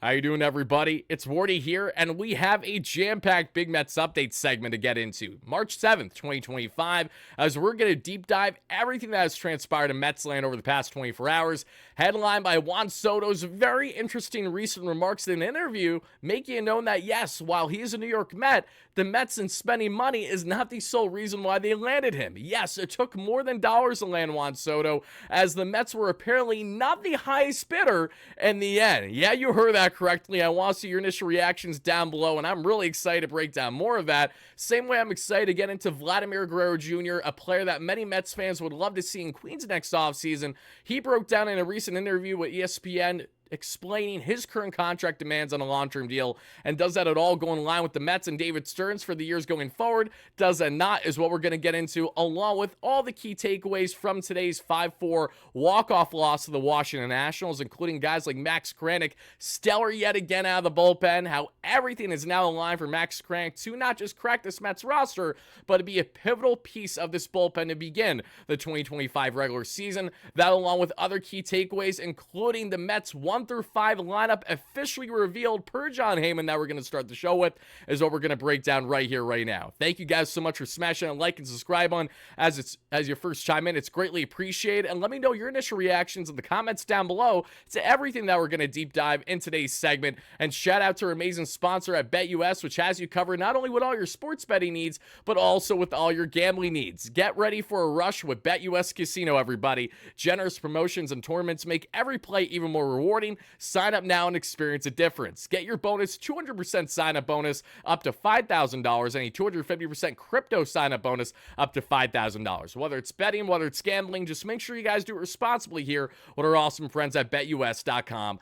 How you doing, everybody? It's Wardy here, and we have a jam-packed Big Mets update segment to get into. March 7th, 2025, as we're going to deep dive everything that has transpired in Mets land over the past 24 hours, headlined by Juan Soto's very interesting recent remarks in an interview, making it known that, yes, while he is a New York Met, the Mets and spending money is not the sole reason why they landed him. Yes, it took more than dollars to land Juan Soto, as the Mets were apparently not the highest bidder in the end. Yeah, you heard that correctly. I want to see your initial reactions down below, and I'm really excited to break down more of that. Same way I'm excited to get into Vladimir Guerrero Jr., a player that many Mets fans would love to see in Queens next offseason. He broke down in a recent interview with ESPN explaining his current contract demands on a long-term deal, and does that at all go in line with the Mets and David Stearns for the years going forward? Does that not, is what we're going to get into, along with all the key takeaways from today's 5-4 walk-off loss to the Washington Nationals, including guys like Max Kranick, stellar yet again out of the bullpen, how everything is now aligned for Max Kranick to not just crack this Mets roster, but to be a pivotal piece of this bullpen to begin the 2025 regular season. That, along with other key takeaways, including the Mets 1 through 5 lineup officially revealed per Jon Heyman, that we're going to start the show with, is what we're going to break down right here, right now. Thank you guys so much for smashing a like and subscribe on as your first chime in. It's greatly appreciated, and let me know your initial reactions in the comments down below to everything that we're going to deep dive in today's segment. And shout out to our amazing sponsor at BetUS, which has you covered not only with all your sports betting needs, but also with all your gambling needs. Get ready for a rush with BetUS Casino, everybody. Generous promotions and tournaments make every play even more rewarding. Sign up now and experience a difference. Get your bonus 200% sign up bonus up to $5,000 and a 250% crypto sign up bonus up to $5,000. Whether it's betting, whether it's gambling, just make sure you guys do it responsibly here with our awesome friends at betus.com.pa.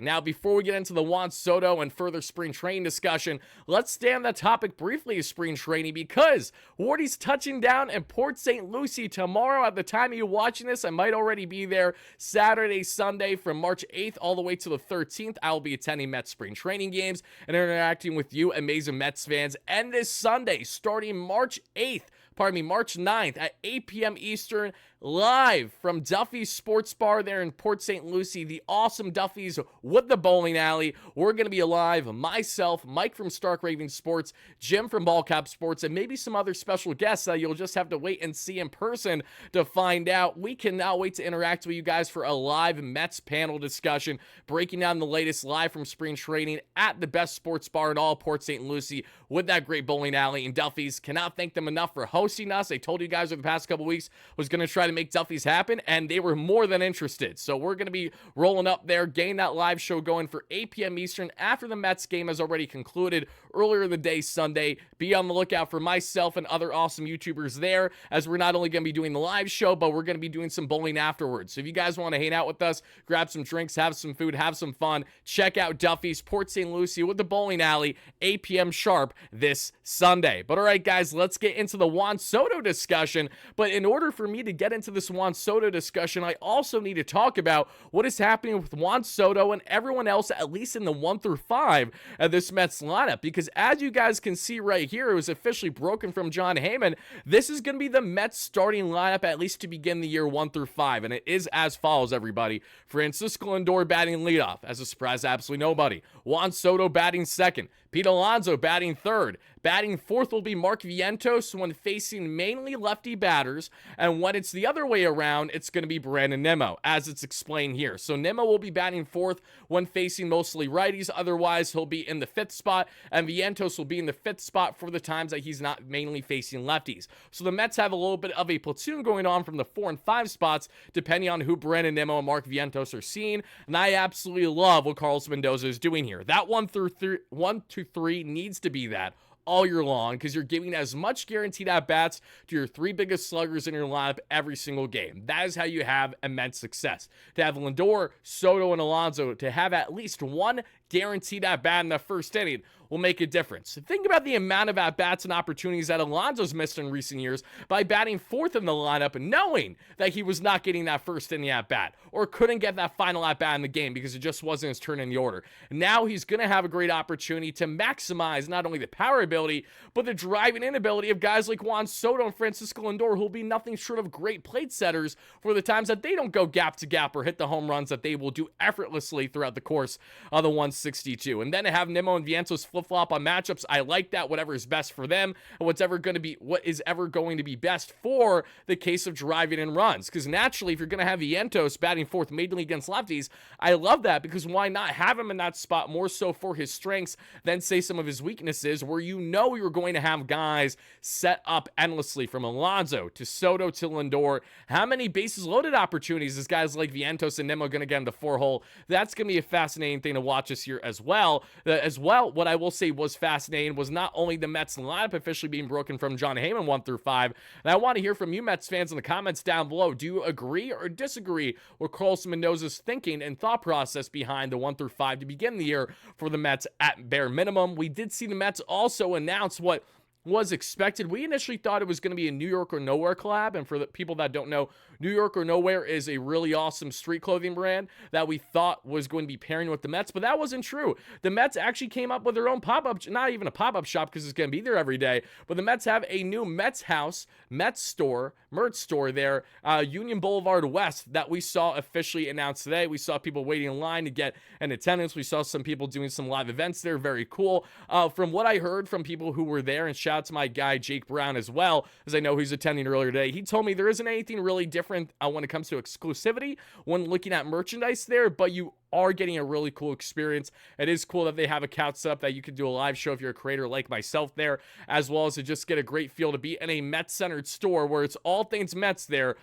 Now, before we get into the Juan Soto and further spring training discussion, let's stay on that topic briefly of spring training, because Wardy's touching down in Port St. Lucie tomorrow. At the time of you watching this, I might already be there. Saturday, Sunday, from March 8th all the way to the 13th, I will be attending Mets spring training games and interacting with you amazing Mets fans. And this Sunday, starting March 9th at 8 p.m. Eastern, live from Duffy's Sports Bar there in Port St. Lucie, the awesome Duffy's with the bowling alley. We're going to be alive, myself, Mike from Stark Raven Sports, Jim from Ballcap Sports, and maybe some other special guests that you'll just have to wait and see in person to find out. We cannot wait to interact with you guys for a live Mets panel discussion, breaking down the latest live from spring training at the best sports bar in all Port St. Lucie with that great bowling alley. And Duffy's, cannot thank them enough for hosting us. They told you guys over the past couple weeks was going to try to make Duffy's happen, and they were more than interested. So we're going to be rolling up there, getting that live show going for 8 p.m. Eastern after the Mets game has already concluded earlier in the day Sunday. Be on the lookout for myself and other awesome YouTubers there, as we're not only going to be doing the live show, but we're going to be doing some bowling afterwards. So if you guys want to hang out with us, grab some drinks, have some food, have some fun, check out Duffy's Port St. Lucie with the bowling alley, 8 p.m. sharp this Sunday. But all right, guys, let's get into the Juan Soto discussion. But in order for me to get into this Juan Soto discussion, I also need to talk about what is happening with Juan Soto and everyone else, at least in the 1 through 5 of this Mets lineup. Because as you guys can see right here, it was officially broken from Jon Heyman. This is going to be the Mets starting lineup, at least to begin the year 1 through 5. And it is as follows, everybody. Francisco Lindor batting leadoff, as a surprise to absolutely nobody. Juan Soto batting second. Pete Alonso batting third. Batting fourth will be Mark Vientos when facing mainly lefty batters, and when it's the other way around, it's going to be Brandon Nimmo, as it's explained here. So Nimmo will be batting fourth when facing mostly righties. Otherwise, he'll be in the fifth spot, and Vientos will be in the fifth spot for the times that he's not mainly facing lefties. So the Mets have a little bit of a platoon going on from the 4 and 5 spots, depending on who Brandon Nimmo and Mark Vientos are seeing, and I absolutely love what Carlos Mendoza is doing here. That 1 through 3 needs to be that all year long, because you're giving as much guaranteed at-bats to your 3 biggest sluggers in your lineup every single game. That is how you have immense success. To have Lindor, Soto, and Alonso to have at least 1 guaranteed at-bat in the first inning will make a difference. Think about the amount of at-bats and opportunities that Alonso's missed in recent years by batting fourth in the lineup, knowing that he was not getting that first inning at-bat or couldn't get that final at-bat in the game because it just wasn't his turn in the order. Now he's going to have a great opportunity to maximize not only the power ability, but the driving inability of guys like Juan Soto and Francisco Lindor, who will be nothing short of great plate setters for the times that they don't go gap to gap or hit the home runs that they will do effortlessly throughout the course of the 162. And then to have Nimmo and Vientos flip-flop on matchups, I like that. Whatever is best for them and what is ever going to be best for the case of driving in runs. Because naturally, if you're going to have Vientos batting fourth mainly against lefties, I love that, because why not have him in that spot more so for his strengths than say some of his weaknesses, where you're going to have guys set up endlessly from Alonso to Soto to Lindor. How many bases loaded opportunities is guys like Vientos and Nimmo going to get in the 4-hole? That's going to be a fascinating thing to watch this year as well. What I will say was fascinating was not only the Mets lineup officially being broken from John Heyman 1 through 5, and I want to hear from you Mets fans in the comments down below. Do you agree or disagree with Carlos Mendoza's thinking and thought process behind the 1 through 5 to begin the year for the Mets at bare minimum? We did see the Mets also announce what was expected. We initially thought it was going to be a New York or Nowhere collab, and for the people that don't know, New York or Nowhere is a really awesome street clothing brand that we thought was going to be pairing with the Mets, but that wasn't true. The Mets actually came up with their own pop-up, not even a pop-up shop because it's going to be there every day, but the Mets have a new Mets house, Mets store, merch store there, Union Boulevard West, that we saw officially announced today. We saw people waiting in line to get an attendance. We saw some people doing some live events there. Very cool. From what I heard from people who were there, and shout out to my guy Jake Brown as well, as I know he's attending earlier today, he told me there isn't anything really different when it comes to exclusivity when looking at merchandise there, but you are getting a really cool experience. It is cool that they have a couch set up that you can do a live show if you're a creator like myself there, as well as to just get a great feel to be in a Mets-centered store where it's all things Mets there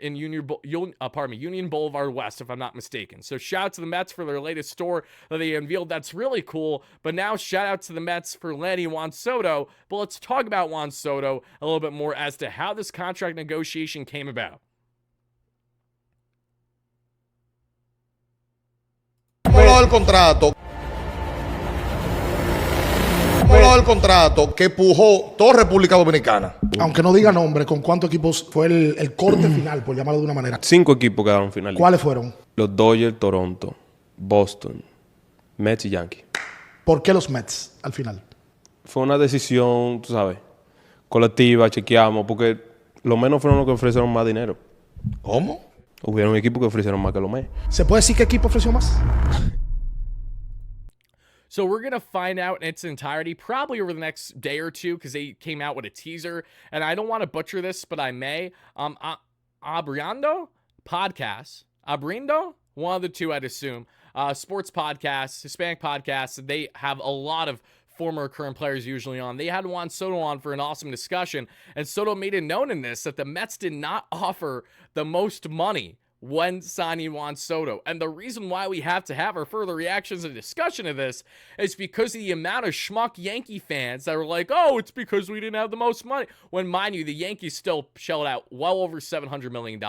in Union Boulevard West, if I'm not mistaken. So shout out to the Mets for their latest store that they unveiled. That's really cool. But now shout out to the Mets for landing Juan Soto. But let's talk about Juan Soto a little bit more as to how this contract negotiation came about. El contrato. El contrato que pujó toda República Dominicana. Aunque no diga nombre, ¿con cuántos equipos fue el corte final, por llamarlo de una manera? 5 equipos quedaron finalistas. ¿Cuáles fueron? Los Dodgers, Toronto, Boston, Mets y Yankees. ¿Por qué los Mets al final? Fue una decisión, tú sabes, colectiva, chequeamos, porque los menos fueron los que ofrecieron más dinero. ¿Cómo? Hubieron equipos que ofrecieron más que los Mets. ¿Se puede decir qué equipo ofreció más? So we're going to find out in its entirety probably over the next day or two, because they came out with a teaser, and I don't want to butcher this, but I may. Abrindo podcast, Abrindo, one of the two, I'd assume. Sports podcasts, Hispanic podcasts, they have a lot of former current players usually on. They had Juan Soto on for an awesome discussion, and Soto made it known in this that the Mets did not offer the most money when signing Juan Soto. And the reason why we have to have our further reactions and discussion of this is because of the amount of schmuck Yankee fans that were like, oh, it's because we didn't have the most money. When, mind you, the Yankees still shelled out well over $700 million.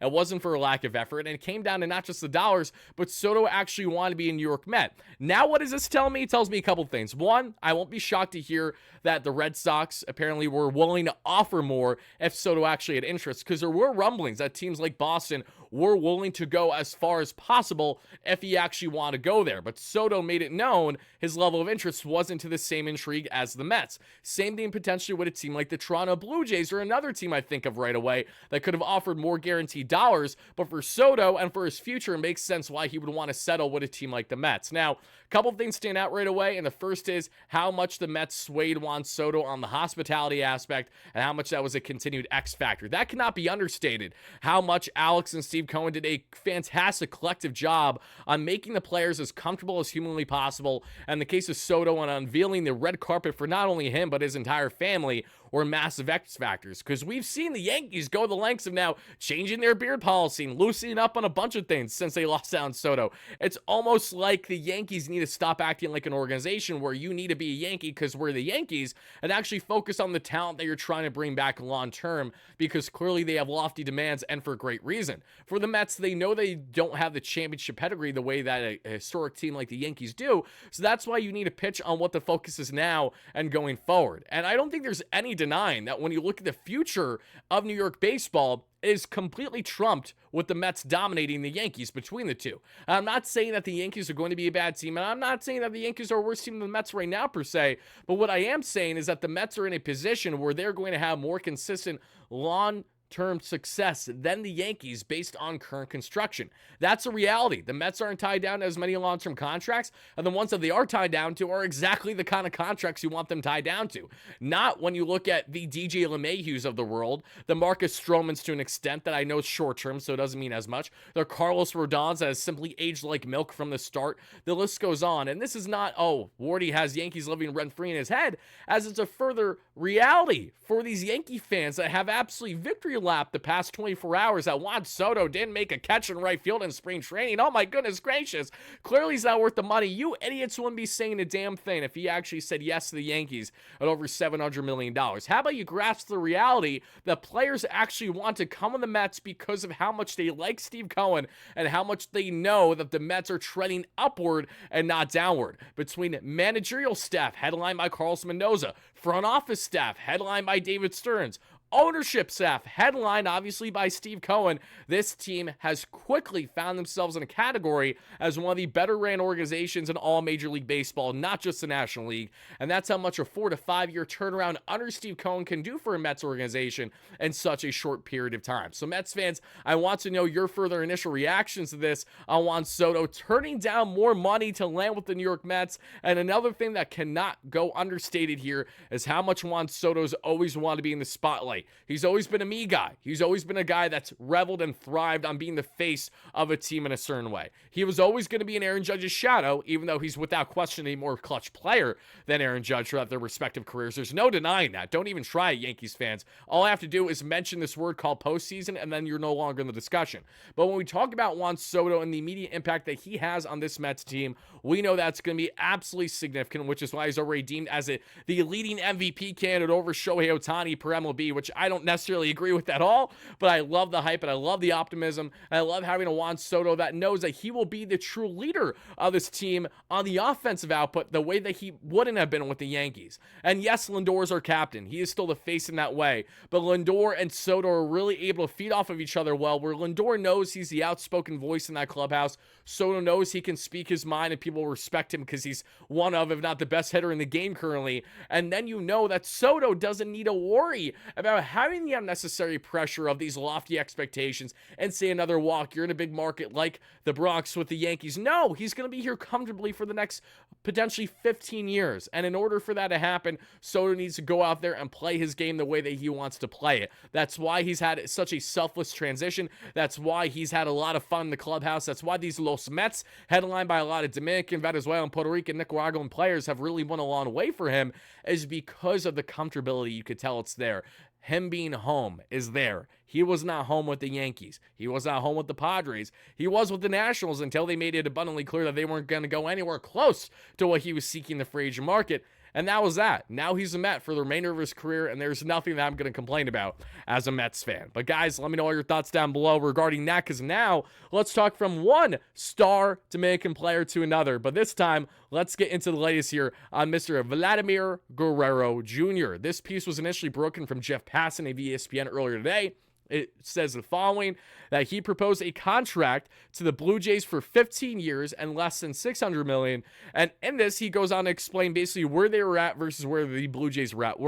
It wasn't for a lack of effort, and it came down to not just the dollars, but Soto actually wanted to be a New York Met. Now, what does this tell me? It tells me a couple things. One, I won't be shocked to hear that the Red Sox apparently were willing to offer more if Soto actually had interest, because there were rumblings that teams like Boston were willing to go as far as possible if he actually wanted to go there. But Soto made it known his level of interest wasn't to the same intrigue as the Mets. Same thing potentially with a team like the Toronto Blue Jays, or another team I think of right away that could have offered more guaranteed dollars. But for Soto and for his future, it makes sense why he would want to settle with a team like the Mets. Now, a couple things stand out right away, and the first is how much the Mets swayed Juan Soto on the hospitality aspect and how much that was a continued X factor. That cannot be understated. How much Alex and Steve Cohen did a fantastic collective job on making the players as comfortable as humanly possible. And in the case of Soto, on unveiling the red carpet for not only him, but his entire family, or massive X factors, because we've seen the Yankees go the lengths of now changing their beard policy and loosening up on a bunch of things since they lost out on Soto. It's almost like the Yankees need to stop acting like an organization where you need to be a Yankee because we're the Yankees, and actually focus on the talent that you're trying to bring back long term, because clearly they have lofty demands, and for great reason. For the Mets, they know they don't have the championship pedigree the way that a historic team like the Yankees do, so that's why you need to pitch on what the focus is now and going forward. And I don't think there's any denying that when you look at the future of New York baseball, is completely trumped with the Mets dominating the Yankees between the two. I'm not saying that the Yankees are going to be a bad team, and I'm not saying that the Yankees are a worse team than the Mets right now per se, but what I am saying is that the Mets are in a position where they're going to have more consistent long-term success than the Yankees based on current construction. That's a reality. The Mets aren't tied down to as many long-term contracts, and the ones that they are tied down to are exactly the kind of contracts you want them tied down to. Not when you look at the DJ LeMahieu's of the world, the Marcus Stromans to an extent that I know is short-term, so it doesn't mean as much. The Carlos Rodons that has simply aged like milk from the start. The list goes on, and this is not, oh, Wardy has Yankees living rent-free in his head, as it's a further reality for these Yankee fans that have absolutely victory lap the past 24 hours that Juan Soto didn't make a catch in right field in spring training. Oh my goodness gracious. Clearly he's not worth the money. You idiots wouldn't be saying a damn thing if he actually said yes to the Yankees at over $700 million. How about you grasp the reality that players actually want to come on the Mets because of how much they like Steve Cohen and how much they know that the Mets are trending upward and not downward. Between managerial staff, headlined by Carlos Mendoza, front office staff, headlined by David Stearns, ownership staff, headlined obviously by Steve Cohen, this team has quickly found themselves in a category as one of the better ran organizations in all Major League Baseball, not just the National League. And that's how much a 4 to 5 year turnaround under Steve Cohen can do for a Mets organization in such a short period of time. So Mets fans, I want to know your further initial reactions to this on Juan Soto turning down more money to land with the New York Mets. And another thing that cannot go understated here is how much Juan Soto's always wanted to be in the spotlight. He's always been a me guy. He's always been a guy that's reveled and thrived on being the face of a team in a certain way. He was always going to be in Aaron Judge's shadow, even though he's without question a more clutch player than Aaron Judge throughout their respective careers. There's no denying that. Don't even try it, Yankees fans. All I have to do is mention this word called postseason, and then you're no longer in the discussion. But when we talk about Juan Soto and the immediate impact that he has on this Mets team, we know that's going to be absolutely significant, which is why he's already deemed as the leading MVP candidate over Shohei Ohtani per MLB, which I don't necessarily agree with at all, but I love the hype and I love the optimism. And I love having a Juan Soto that knows that he will be the true leader of this team on the offensive output the way that he wouldn't have been with the Yankees. And yes, Lindor is our captain. He is still the face in that way, but Lindor and Soto are really able to feed off of each other well, where Lindor knows he's the outspoken voice in that clubhouse. Soto knows he can speak his mind and people respect him because he's one of, if not the best hitter in the game currently. And then you know that Soto doesn't need to worry about having the unnecessary pressure of these lofty expectations and say another walk. You're in a big market like the Bronx with the Yankees. No, he's going to be here comfortably for the next potentially 15 years. And in order for that to happen, Soto needs to go out there and play his game the way that he wants to play it. That's why he's had such a selfless transition. That's why he's had a lot of fun in the clubhouse. That's why these Los Mets, headlined by a lot of Dominican, Venezuelan, Puerto Rican, Nicaraguan players, have really won a long way for him, is because of the comfortability. You could tell it's there. Him being home is there. He was not home with the Yankees. He was not home with the Padres. He was with the Nationals until they made it abundantly clear that they weren't going to go anywhere close to what he was seeking in the free agent market. And that was that. Now he's a Met for the remainder of his career, and there's nothing that I'm going to complain about as a Mets fan. But guys, let me know all your thoughts down below regarding that, because now let's talk from one star Dominican player to another. But this time, let's get into the latest here on Mr. Vladimir Guerrero Jr. This piece was initially broken from Jeff Passan of ESPN earlier today. It says the following, that he proposed a contract to the Blue Jays for 15 years and less than $600 million. And in this, he goes on to explain basically where they were at versus where the Blue Jays were at.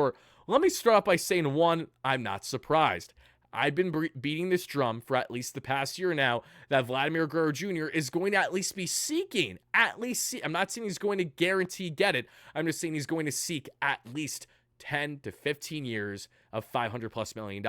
Let me start off by saying, one, I'm not surprised. I've been beating this drum for at least the past year now that Vladimir Guerrero Jr. is going to at least be seeking, I'm not saying he's going to guarantee get it. I'm just saying he's going to seek at least 10 to 15 years of $500+ million.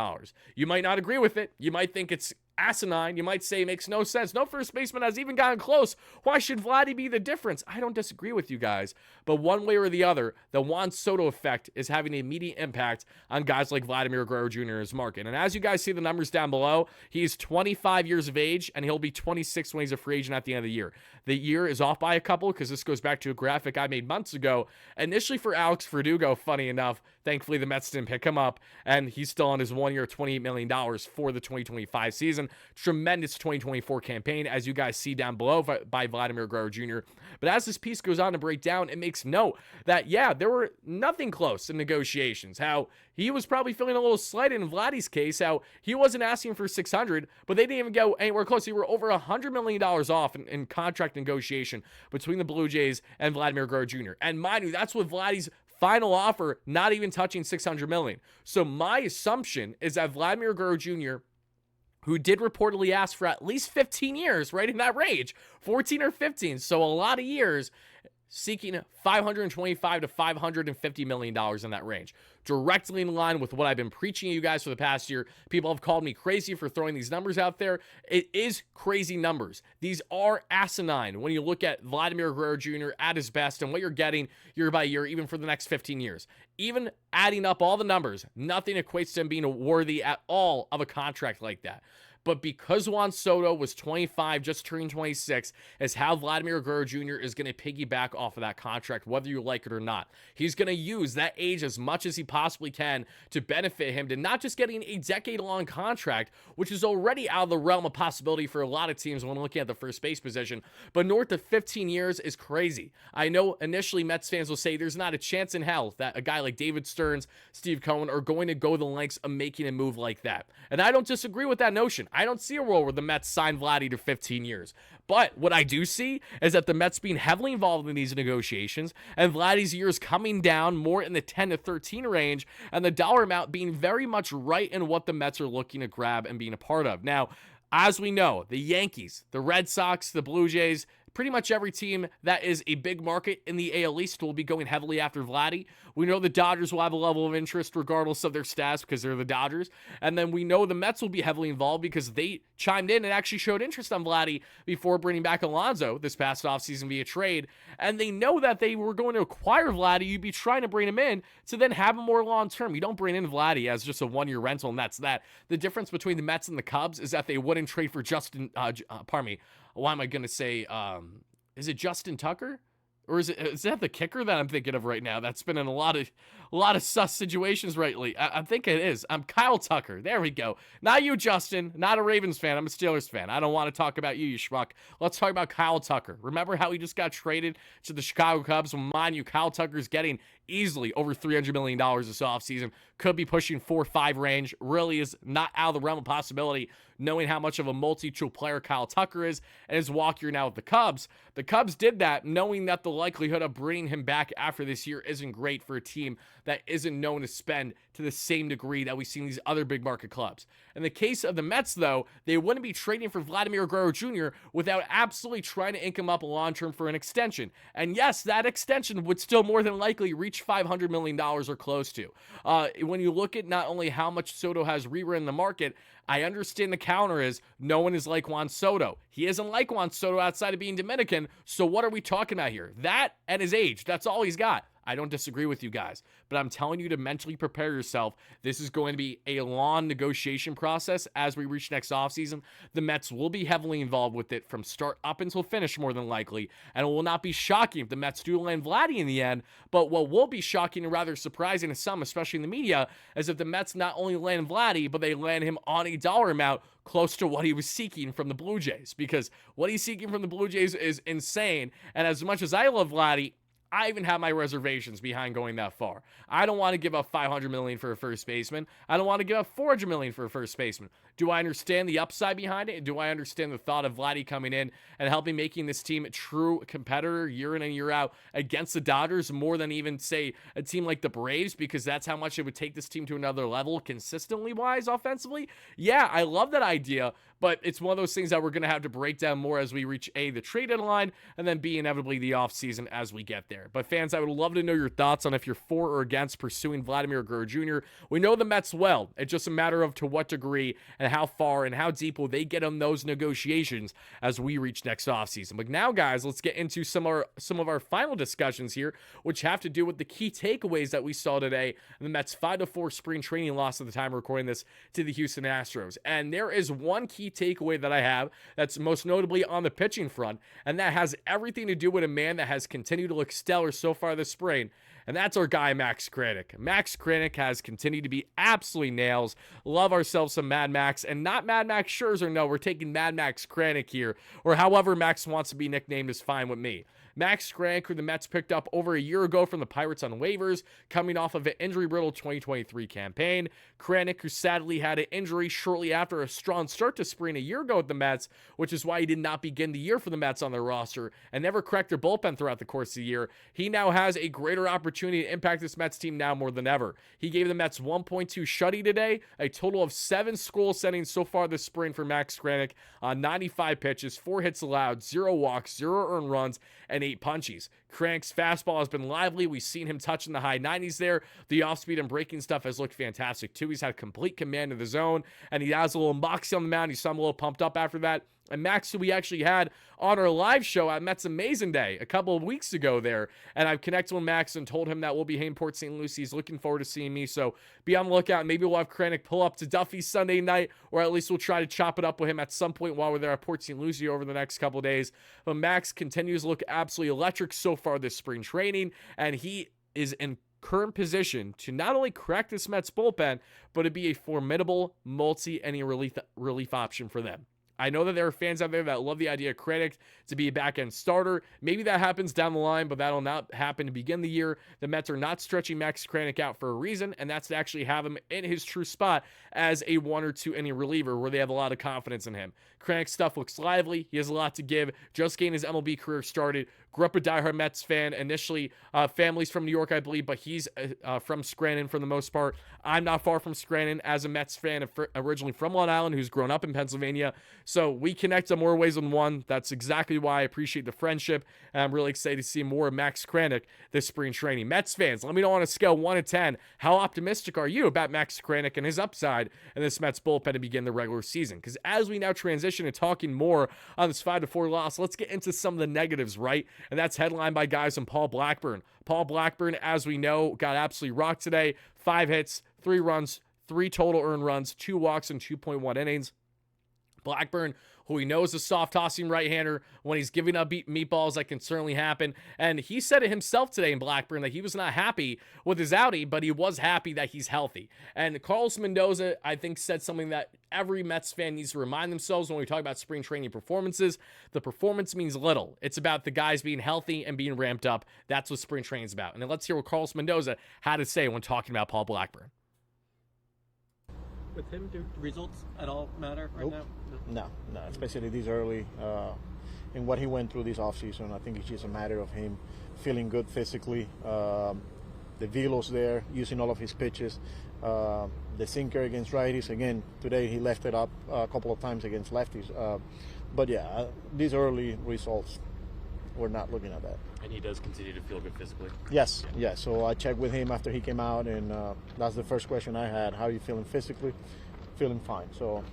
You might not agree with it. You might think it's asinine. You might say it makes no sense. No first baseman has even gotten close. Why should Vladdy be the difference? I don't disagree with you guys, but one way or the other, the Juan Soto effect is having an immediate impact on guys like Vladimir Guerrero Jr. in his market. And as you guys see the numbers down below, he's 25 years of age, and he'll be 26 when he's a free agent at the end of the year. The year is off by a couple because this goes back to a graphic I made months ago. Initially for Alex Verdugo, funny enough, thankfully the Mets didn't pick him up, and he's still on his 1 year, $28 million for the 2025 season. Tremendous 2024 campaign, as you guys see down below by Vladimir Guerrero Jr. But as this piece goes on to break down, it makes note that, yeah, there were nothing close in negotiations. How he was probably feeling a little slighted in Vladdy's case, how he wasn't asking for 600, but they didn't even go anywhere close. They were over $100 million off in contract negotiation between the Blue Jays and Vladimir Guerrero Jr. And mind you, that's with Vladdy's final offer not even touching $600 million. So my assumption is that Vladimir Guerrero Jr., who did reportedly ask for at least 15 years, right in that range, 14 or 15, so a lot of years, seeking $525 to $550 million in that range. Directly in line with what I've been preaching to you guys for the past year. People have called me crazy for throwing these numbers out there. It is crazy numbers. These are asinine when you look at Vladimir Guerrero Jr. at his best and what you're getting year by year, even for the next 15 years. Even adding up all the numbers, nothing equates to him being worthy at all of a contract like that. But because Juan Soto was 25, just turning 26, is how Vladimir Guerrero Jr. is going to piggyback off of that contract, whether you like it or not. He's going to use that age as much as he possibly can to benefit him to not just getting a decade-long contract, which is already out of the realm of possibility for a lot of teams when looking at the first base position, but north of 15 years is crazy. I know initially Mets fans will say there's not a chance in hell that a guy like David Stearns, Steve Cohen are going to go the lengths of making a move like that. And I don't disagree with that notion. I don't see a world where the Mets sign Vladdy to 15 years. But what I do see is that the Mets being heavily involved in these negotiations and Vladdy's years coming down more in the 10 to 13 range and the dollar amount being very much right in what the Mets are looking to grab and being a part of. Now, as we know, the Yankees, the Red Sox, the Blue Jays, pretty much every team that is a big market in the AL East will be going heavily after Vladdy. We know the Dodgers will have a level of interest regardless of their status because they're the Dodgers. And then we know the Mets will be heavily involved because they chimed in and actually showed interest on Vladdy before bringing back Alonso this past offseason via trade. And they know that they were going to acquire Vladdy. You'd be trying to bring him in to then have him more long-term. You don't bring in Vladdy as just a one-year rental and that's that. The difference between the Mets and the Cubs is that they wouldn't trade for why am I going to say, is it Justin Tucker? Or is that the kicker that I'm thinking of right now? That's been in a lot of sus situations lately. I think it is. I'm Kyle Tucker. There we go. Not you, Justin. Not a Ravens fan. I'm a Steelers fan. I don't want to talk about you schmuck. Let's talk about Kyle Tucker. Remember how he just got traded to the Chicago Cubs? Well, mind you, Kyle Tucker's getting easily over $300 million this offseason. Could be pushing 4-5 range. Really is not out of the realm of possibility, knowing how much of a multi-tool player Kyle Tucker is and his walk year now with the Cubs. The Cubs did that knowing that the likelihood of bringing him back after this year isn't great for a team that isn't known to spend to the same degree that we've seen these other big market clubs. In the case of the Mets, though, they wouldn't be trading for Vladimir Guerrero Jr. without absolutely trying to ink him up long-term for an extension. And yes, that extension would still more than likely reach $500 million or close to. When you look at not only how much Soto has rewritten the market, I understand the counter is no one is like Juan Soto. He isn't like Juan Soto outside of being Dominican, so what are we talking about here? That and his age, that's all he's got. I don't disagree with you guys, but I'm telling you to mentally prepare yourself. This is going to be a long negotiation process as we reach next offseason. The Mets will be heavily involved with it from start up until finish, more than likely, and it will not be shocking if the Mets do land Vladdy in the end, but what will be shocking and rather surprising to some, especially in the media, is if the Mets not only land Vladdy, but they land him on a dollar amount close to what he was seeking from the Blue Jays, because what he's seeking from the Blue Jays is insane, and as much as I love Vladdy, I even have my reservations behind going that far. I don't want to give up $500 million for a first baseman. I don't want to give up $400 million for a first baseman. Do I understand the upside behind it? Do I understand the thought of Vladdy coming in and helping making this team a true competitor year in and year out against the Dodgers more than even, say, a team like the Braves, because that's how much it would take this team to another level consistently wise offensively? Yeah, I love that idea, but it's one of those things that we're going to have to break down more as we reach A, the trade deadline, and then B, inevitably the offseason as we get there. But fans, I would love to know your thoughts on if you're for or against pursuing Vladimir Guerrero Jr. We know the Mets well. It's just a matter of to what degree and and how far and how deep will they get on those negotiations as we reach next offseason. But now, guys, let's get into some of our final discussions here, which have to do with the key takeaways that we saw today in the Mets' 5-4 spring training loss at the time of recording this to the Houston Astros. And there is one key takeaway that I have that's most notably on the pitching front, and that has everything to do with a man that has continued to look stellar so far this spring, and that's our guy, Max Kranick. Max Kranick has continued to be absolutely nails. Love ourselves some Mad Max, and not Mad Max Scherzer. No, we're taking Mad Max Kranick here, or however Max wants to be nicknamed is fine with me. Max Kranick, who the Mets picked up over a year ago from the Pirates on waivers, coming off of an injury-riddled 2023 campaign. Kranick, who sadly had an injury shortly after a strong start to spring a year ago with the Mets, which is why he did not begin the year for the Mets on their roster and never cracked their bullpen throughout the course of the year. He now has a greater opportunity to impact this Mets team now more than ever. He gave the Mets 1.2 shutty today, a total of 7 scoreless innings so far this spring for Max Kranick on 95 pitches, 4 hits allowed, 0 walks, 0 earned runs, and 8 punchies. Kranick's fastball has been lively. We've seen him touching the high 90s there. The off-speed and breaking stuff has looked fantastic too. He's had complete command of the zone, and he has a little moxie on the mound. You saw him a little pumped up after that. And Max, who we actually had on our live show at Mets Amazing Day a couple of weeks ago there, and I've connected with Max and told him that we'll be hitting Port St. Lucie. He's looking forward to seeing me, so be on the lookout. Maybe we'll have Kranick pull up to Duffy Sunday night, or at least we'll try to chop it up with him at some point while we're there at Port St. Lucie over the next couple of days. But Max continues to look absolutely electric so far this spring training, and he is in current position to not only crack this Mets bullpen, but to be a formidable multi-inning relief option for them. I know that there are fans out there that love the idea of Kranick to be a back-end starter. Maybe that happens down the line, but that'll not happen to begin the year. The Mets are not stretching Max Kranick out for a reason, and that's to actually have him in his true spot as a 1 or 2 inning reliever where they have a lot of confidence in him. Kranick's stuff looks lively. He has a lot to give. Just getting his MLB career started. Grew up a diehard Mets fan. Initially, family's from New York, I believe, but he's from Scranton for the most part. I'm not far from Scranton as a Mets fan, originally from Long Island, who's grown up in Pennsylvania. So we connect in more ways than one. That's exactly why I appreciate the friendship, and I'm really excited to see more of Max Kranick this spring training. Mets fans, let me know on a scale 1 to 10, how optimistic are you about Max Kranick and his upside in this Mets bullpen to begin the regular season? Because as we now transition to talking more on this 5-4 loss, let's get into some of the negatives, right? And that's headlined by guys in Paul Blackburn. Paul Blackburn, as we know, got absolutely rocked today. 5 hits, 3 runs, 3 total earned runs, 2 walks in 2.1 innings. Blackburn, who we know is a soft-tossing right-hander, when he's giving up meatballs, that can certainly happen. And he said it himself today in Blackburn that he was not happy with his outing, but he was happy that he's healthy. And Carlos Mendoza, I think, said something that every Mets fan needs to remind themselves when we talk about spring training performances. The performance means little. It's about the guys being healthy and being ramped up. That's what spring training is about. And then let's hear what Carlos Mendoza had to say when talking about Paul Blackburn. With him, do results at all matter right now? No, especially this early in what he went through this offseason. I think it's just a matter of him feeling good physically. The velo's there, using all of his pitches. The sinker against righties. Again, today he left it up a couple of times against lefties. But yeah, these early results, we're not looking at that. And he does continue to feel good physically? Yes. So I checked with him after he came out, and that's the first question I had. How are you feeling physically? Feeling fine. So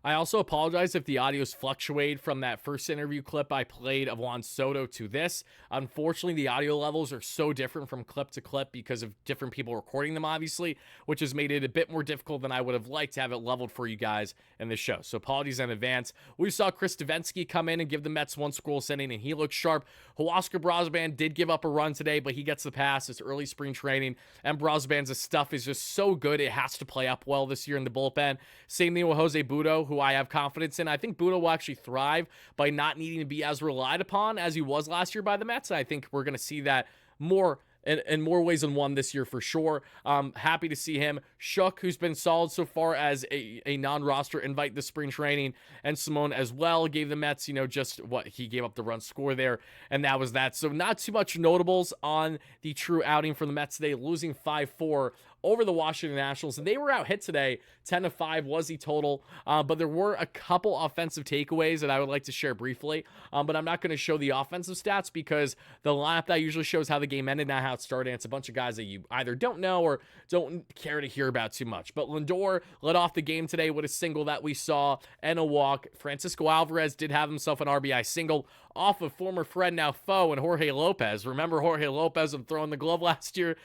I also apologize if the audio's fluctuated from that first interview clip I played of Juan Soto to this. Unfortunately, the audio levels are so different from clip to clip because of different people recording them, obviously, which has made it a bit more difficult than I would have liked to have it leveled for you guys in the show. So apologies in advance. We saw Chris Davinsky come in and give the Mets 1 scoreless inning, and he looked sharp. Huascar Brosban did give up a run today, but he gets the pass. It's early spring training, and Brosban's stuff is just so good. It has to play up well this year in the bullpen. Same thing with Jose Budo, who I have confidence in. I think Budo will actually thrive by not needing to be as relied upon as he was last year by the Mets. I think we're going to see that more in more ways than one this year for sure. Happy to see him. Shook, who's been solid so far as a non-roster invite this spring training, and Simone as well gave the Mets, just what he gave up the run score there, and that was that. So not too much notables on the true outing for the Mets today, losing 5-4 over the Washington Nationals, and they were out hit today. 10-5 was the total, but there were a couple offensive takeaways that I would like to share briefly, but I'm not going to show the offensive stats because the lineup that usually shows how the game ended, not how it started, and it's a bunch of guys that you either don't know or don't care to hear about too much. But Lindor led off the game today with a single that we saw and a walk. Francisco Alvarez did have himself an RBI single off of former friend, now foe, and Jorge Lopez. Remember Jorge Lopez of throwing the glove last year?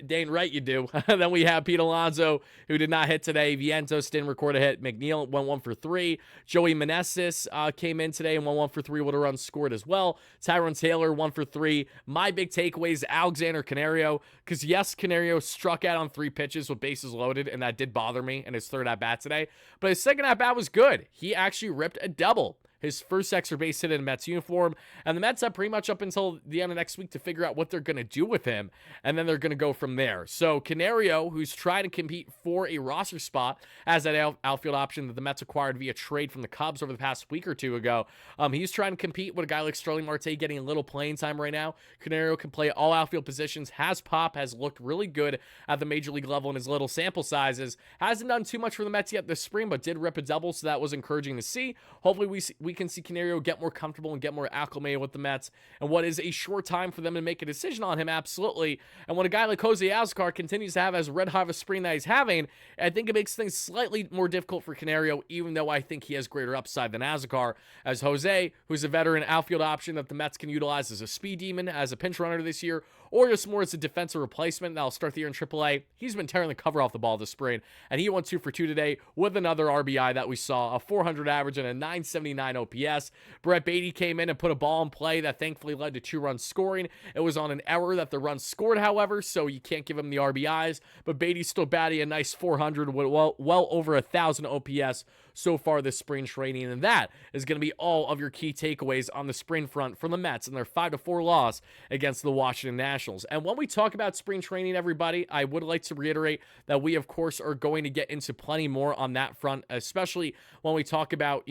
Dane right, you do. Then we have Pete Alonso, who did not hit today. Vientos didn't record a hit. McNeil went 1 for 3. Joey Meneses came in today and went 1 for 3 with a run scored as well. Tyrone Taylor 1 for 3. My big takeaway is Alexander Canario, because yes, Canario struck out on 3 pitches with bases loaded, and that did bother me in his third at-bat today. But his second at-bat was good. He actually ripped a double. His first extra base hit in a Mets uniform, and the Mets have pretty much up until the end of next week to figure out what they're going to do with him, and then they're going to go from there. So Canario, who's trying to compete for a roster spot as that outfield option that the Mets acquired via trade from the Cubs over the past week or two ago, he's trying to compete with a guy like Starling Marte getting a little playing time right now. Canario can play all outfield positions, has pop, has looked really good at the major league level in his little sample sizes, hasn't done too much for the Mets yet this spring, but did rip a double, so that was encouraging to see. Hopefully we can see Canario get more comfortable and get more acclimated with the Mets, and what is a short time for them to make a decision on him, absolutely. And when a guy like Jose Azocar continues to have as red hot of a spring that he's having, I think it makes things slightly more difficult for Canario, even though I think he has greater upside than Azocar, as Jose, who's a veteran outfield option that the Mets can utilize as a speed demon, as a pinch runner this year, or just more as a defensive replacement that'll start the year in AAA. He's been tearing the cover off the ball this spring, and he went 2 for 2 today with another RBI that we saw, a 400 average and a 979 OPS. Brett Beatty came in and put a ball in play that thankfully led to 2 runs scoring. It was on an error that the run scored, however, so you can't give him the RBIs, but Beatty still batting a nice 400 with well over 1,000 OPS so far this spring training, and that is going to be all of your key takeaways on the spring front from the Mets and their 5-4 loss against the Washington Nationals. And when we talk about spring training, everybody, I would like to reiterate that we, of course, are going to get into plenty more on that front, especially when we talk about,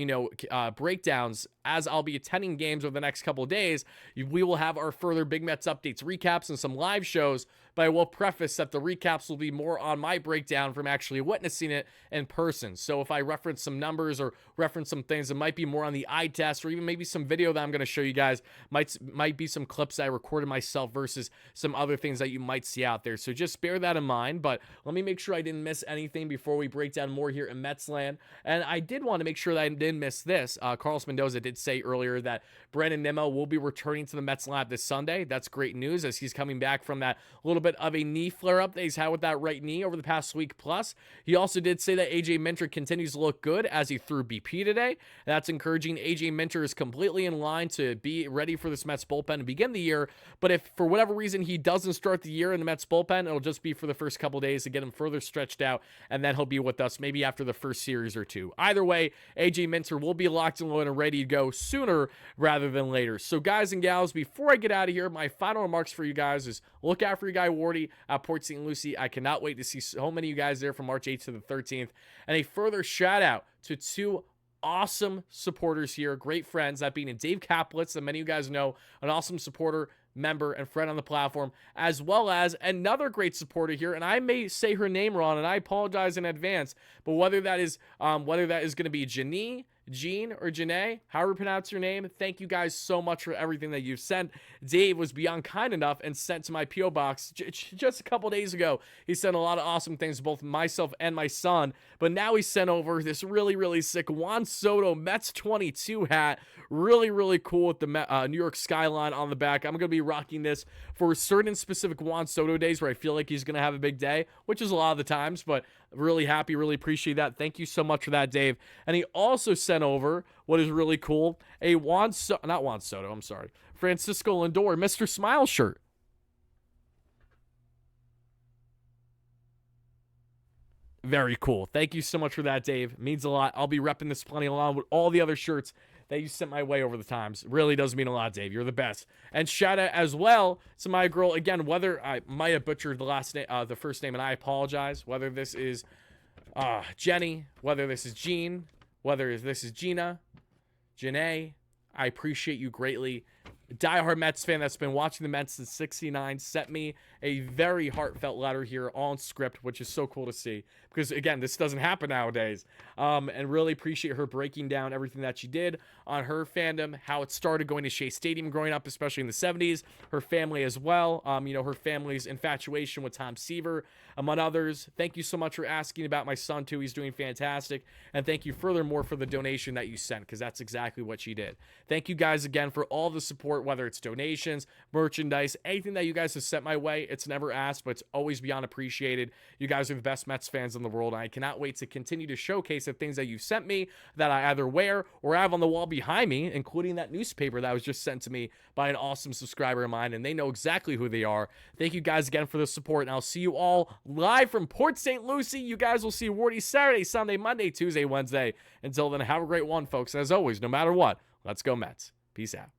breakdowns. As I'll be attending games over the next couple of days, we will have our further Big Mets updates, recaps, and some live shows, but I will preface that the recaps will be more on my breakdown from actually witnessing it in person. So if I reference some numbers or reference some things, it might be more on the eye test, or even maybe some video that I'm going to show you guys might be some clips that I recorded myself versus some other things that you might see out there. So just bear that in mind, but let me make sure I didn't miss anything before we break down more here in Metsland. And I did want to make sure that I didn't miss this. Carlos Mendoza did say earlier that Brandon Nimmo will be returning to the Mets lab this Sunday. That's great news, as he's coming back from that little bit of a knee flare-up that he's had with that right knee over the past week plus. He also did say that AJ Minter continues to look good as he threw BP today. That's encouraging. AJ Minter is completely in line to be ready for this Mets bullpen to begin the year, but if for whatever reason he doesn't start the year in the Mets bullpen, it'll just be for the first couple days to get him further stretched out, and then he'll be with us maybe after the first series or two. Either way, AJ Minter will be locked and loaded and ready to go sooner rather than later. So guys and gals, before I get out of here, my final remarks for you guys is look out for your guy Wardy at Port St. Lucie. I cannot wait to see so many of you guys there from March 8th to the 13th. And a further shout out to 2 awesome supporters here, great friends, that being Dave Kaplitz, that many of you guys know, an awesome supporter, member, and friend on the platform, as well as another great supporter here, and I may say her name wrong, and I apologize in advance, but whether that is going to be Jean or Janae, however you pronounce your name, thank you guys so much for everything that you've sent. Dave was beyond kind enough and sent to my P.O. box just a couple days ago. He sent a lot of awesome things to both myself and my son, but now he sent over this really, really sick Juan Soto Mets 22 hat. Really, really cool with the New York skyline on the back. I'm going to be rocking this for certain specific Juan Soto days where I feel like he's going to have a big day, which is a lot of the times, but really happy, really appreciate that. Thank you so much for that, Dave. And he also sent over what is really cool, a Francisco Lindor Mr. Smile shirt. Very cool. Thank you so much for that, Dave. It means a lot. I'll be repping this plenty along with all the other shirts that you sent my way over the times. Really does mean a lot, Dave. You're the best. And shout out as well to my girl, again, whether I might have butchered the first name, and I apologize, whether this is Jenny, whether this is Jean, whether this is Gina, Janae, I appreciate you greatly. diehard Mets fan that's been watching the Mets since '69, sent me a very heartfelt letter here on script, which is so cool to see because, again, this doesn't happen nowadays. And really appreciate her breaking down everything that she did on her fandom, how it started going to Shea Stadium growing up, especially in the '70s, her family as well, her family's infatuation with Tom Seaver, among others. Thank you so much for asking about my son, too. He's doing fantastic. And thank you furthermore for the donation that you sent, because that's exactly what she did. Thank you guys again for all the support, whether it's donations, merchandise, anything that you guys have sent my way. It's never asked, but it's always beyond appreciated. You guys are the best Mets fans in the world, and I cannot wait to continue to showcase the things that you've sent me that I either wear or have on the wall behind me, including that newspaper that was just sent to me by an awesome subscriber of mine, and they know exactly who they are. Thank you guys again for the support, and I'll see you all live from Port St. Lucie. You guys will see Wardy Saturday, Sunday, Monday, Tuesday, Wednesday. Until then, have a great one, folks. And as always, no matter what, let's go Mets. Peace out.